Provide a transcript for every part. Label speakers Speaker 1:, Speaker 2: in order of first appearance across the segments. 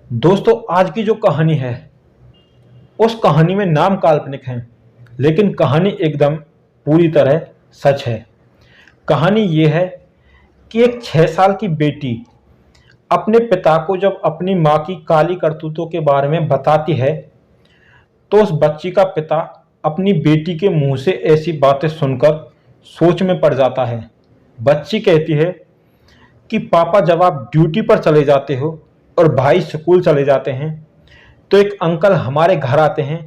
Speaker 1: दोस्तों, आज की जो कहानी है उस कहानी में नाम काल्पनिक हैं, लेकिन कहानी एकदम पूरी तरह सच है। कहानी ये है कि एक 6 साल की बेटी अपने पिता को जब अपनी माँ की काली करतूतों के बारे में बताती है तो उस बच्ची का पिता अपनी बेटी के मुंह से ऐसी बातें सुनकर सोच में पड़ जाता है। बच्ची कहती है कि पापा, जब आप ड्यूटी पर चले जाते हो और भाई स्कूल चले जाते हैं तो एक अंकल हमारे घर आते हैं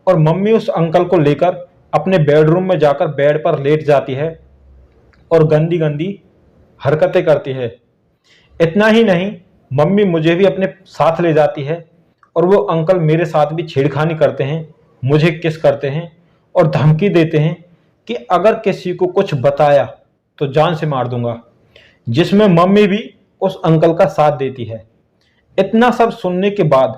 Speaker 1: और मम्मी उस अंकल को लेकर अपने बेडरूम में जाकर बेड पर लेट जाती है और गंदी गंदी हरकतें करती है। इतना ही नहीं, मम्मी मुझे भी अपने साथ ले जाती है और वो अंकल मेरे साथ भी छेड़खानी करते हैं, मुझे किस करते हैं और धमकी देते हैं कि अगर किसी को कुछ बताया तो जान से मार दूंगा, जिसमें मम्मी भी उस अंकल का साथ देती है। इतना सब सुनने के बाद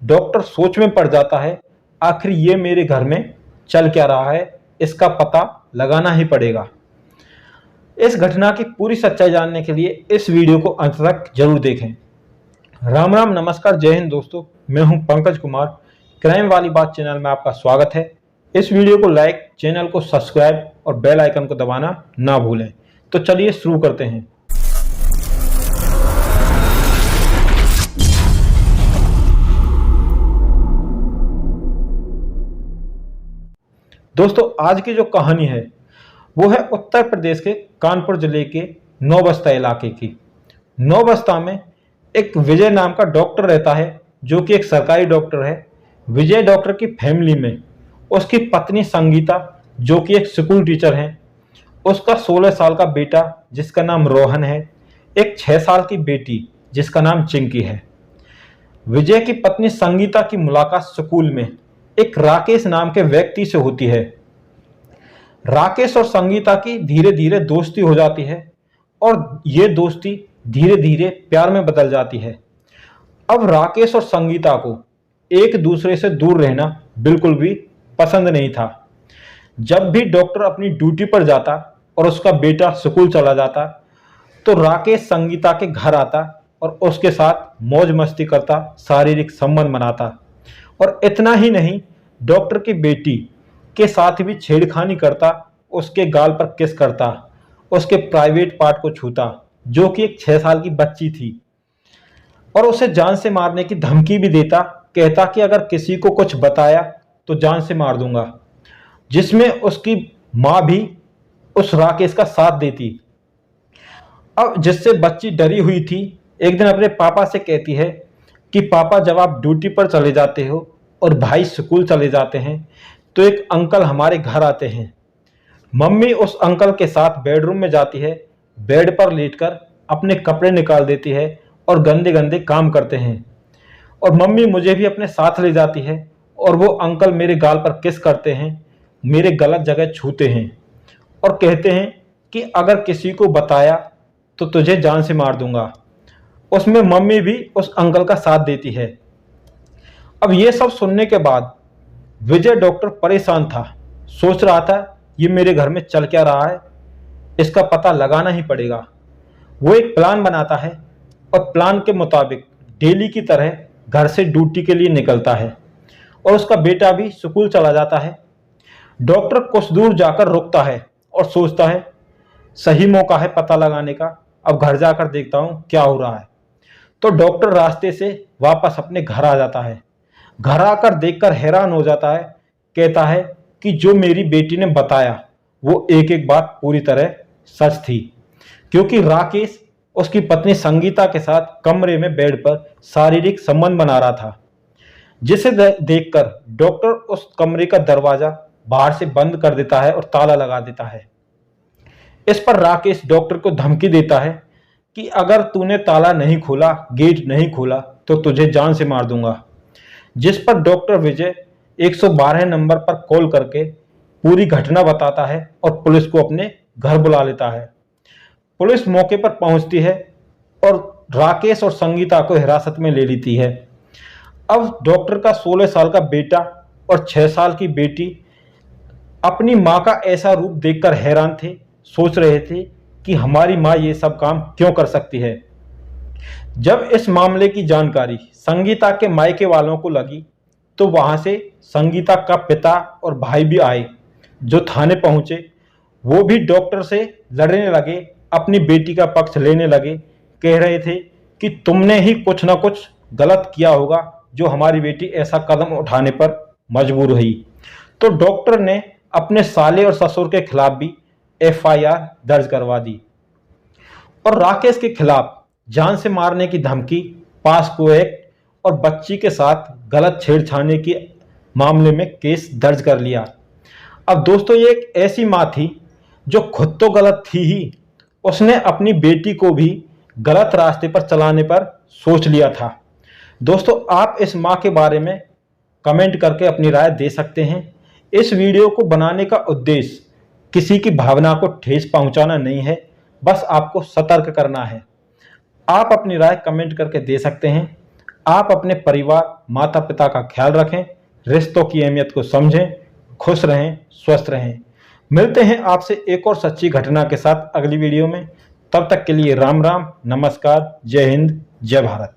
Speaker 1: डॉक्टर सोच में पड़ जाता है, आखिर ये मेरे घर में चल क्या रहा है, इसका पता लगाना ही पड़ेगा। इस घटना की पूरी सच्चाई जानने के लिए इस वीडियो को अंत तक जरूर देखें। राम राम, नमस्कार, जय हिंद दोस्तों। मैं हूं पंकज कुमार। क्राइम वाली बात चैनल में आपका स्वागत है। इस वीडियो को लाइक, चैनल को सब्सक्राइब और बेल आइकन को दबाना ना भूलें। तो चलिए शुरू करते हैं। दोस्तों, आज की जो कहानी है वो है उत्तर प्रदेश के कानपुर जिले के नौबस्ता इलाके की। नौबस्ता में एक विजय नाम का डॉक्टर रहता है, जो कि एक सरकारी डॉक्टर है। विजय डॉक्टर की फैमिली में उसकी पत्नी संगीता, जो कि एक स्कूल टीचर है, उसका 16 साल का बेटा जिसका नाम रोहन है, एक 6 साल की बेटी जिसका नाम चिंकी है। विजय की पत्नी संगीता की मुलाकात स्कूल में एक राकेश नाम के व्यक्ति से होती है। राकेश और संगीता की धीरे धीरे दोस्ती हो जाती है और ये दोस्ती धीरे धीरे प्यार में बदल जाती है। अब राकेश और संगीता को एक दूसरे से दूर रहना बिल्कुल भी पसंद नहीं था। जब भी डॉक्टर अपनी ड्यूटी पर जाता और उसका बेटा स्कूल चला जाता तो राकेश संगीता के घर आता और उसके साथ मौज मस्ती करता, शारीरिक संबंध बनाता। और इतना ही नहीं, डॉक्टर की बेटी के साथ भी छेड़खानी करता, उसके गाल पर किस करता, उसके प्राइवेट पार्ट को छूता, जो कि एक 6 साल की बच्ची थी, और उसे जान से मारने की धमकी भी देता। कहता कि अगर किसी को कुछ बताया तो जान से मार दूंगा, जिसमें उसकी माँ भी उस राकेश का साथ देती। अब जिससे बच्ची डरी हुई थी, एक दिन अपने पापा से कहती है कि पापा, जब आप ड्यूटी पर चले जाते हो और भाई स्कूल चले जाते हैं तो एक अंकल हमारे घर आते हैं। मम्मी उस अंकल के साथ बेडरूम में जाती है, बेड पर लेटकर अपने कपड़े निकाल देती है और गंदे गंदे काम करते हैं। और मम्मी मुझे भी अपने साथ ले जाती है और वो अंकल मेरे गाल पर किस करते हैं, मेरे गलत जगह छूते हैं और कहते हैं कि अगर किसी को बताया तो तुझे जान से मार दूंगा। उसमें मम्मी भी उस अंकल का साथ देती है। अब ये सब सुनने के बाद विजय डॉक्टर परेशान था। सोच रहा था, ये मेरे घर में चल क्या रहा है, इसका पता लगाना ही पड़ेगा। वो एक प्लान बनाता है और प्लान के मुताबिक डेली की तरह घर से ड्यूटी के लिए निकलता है और उसका बेटा भी स्कूल चला जाता है। डॉक्टर कुछ दूर जाकर रुकता है और सोचता है, सही मौका है पता लगाने का, अब घर जाकर देखता हूँ क्या हो रहा है। तो डॉक्टर रास्ते से वापस अपने घर आ जाता है। घर आकर देखकर हैरान हो जाता है। कहता है कि जो मेरी बेटी ने बताया वो एक एक बात पूरी तरह सच थी, क्योंकि राकेश उसकी पत्नी संगीता के साथ कमरे में बेड पर शारीरिक संबंध बना रहा था, जिसे देखकर डॉक्टर उस कमरे का दरवाजा बाहर से बंद कर देता है और ताला लगा देता है। इस पर राकेश डॉक्टर को धमकी देता है कि अगर तूने ताला नहीं खोला, गेट नहीं खोला, तो तुझे जान से मार दूंगा। जिस पर डॉक्टर विजय 112 नंबर पर कॉल करके पूरी घटना बताता है और पुलिस को अपने घर बुला लेता है। पुलिस मौके पर पहुंचती है और राकेश और संगीता को हिरासत में ले लेती है। अब डॉक्टर का 16 साल का बेटा और 6 साल की बेटी अपनी माँ का ऐसा रूप देखकर हैरान थे। सोच रहे थे कि हमारी माँ ये सब काम क्यों कर सकती है। जब इस मामले की जानकारी संगीता के मायके वालों को लगी तो वहां से संगीता का पिता और भाई भी आए, जो थाने पहुंचे। वो भी डॉक्टर से लड़ने लगे, अपनी बेटी का पक्ष लेने लगे, कह रहे थे कि तुमने ही कुछ ना कुछ गलत किया होगा जो हमारी बेटी ऐसा कदम उठाने पर मजबूर हुई। तो डॉक्टर ने अपने साले और ससुर के खिलाफ भी एफआईआर दर्ज करवा दी और राकेश के खिलाफ जान से मारने की धमकी, पास्को एक्ट और बच्ची के साथ गलत छेड़छाड़ के मामले में केस दर्ज कर लिया। अब दोस्तों, ये एक ऐसी माँ थी जो खुद तो गलत थी ही, उसने अपनी बेटी को भी गलत रास्ते पर चलाने पर सोच लिया था। दोस्तों, आप इस माँ के बारे में कमेंट करके अपनी राय दे सकते हैं। इस वीडियो को बनाने का उद्देश्य किसी की भावना को ठेस पहुंचाना नहीं है, बस आपको सतर्क करना है। आप अपनी राय कमेंट करके दे सकते हैं। आप अपने परिवार, माता पिता का ख्याल रखें, रिश्तों की अहमियत को समझें, खुश रहें, स्वस्थ रहें। मिलते हैं आपसे एक और सच्ची घटना के साथ अगली वीडियो में। तब तक के लिए राम राम, नमस्कार, जय हिंद, जय भारत।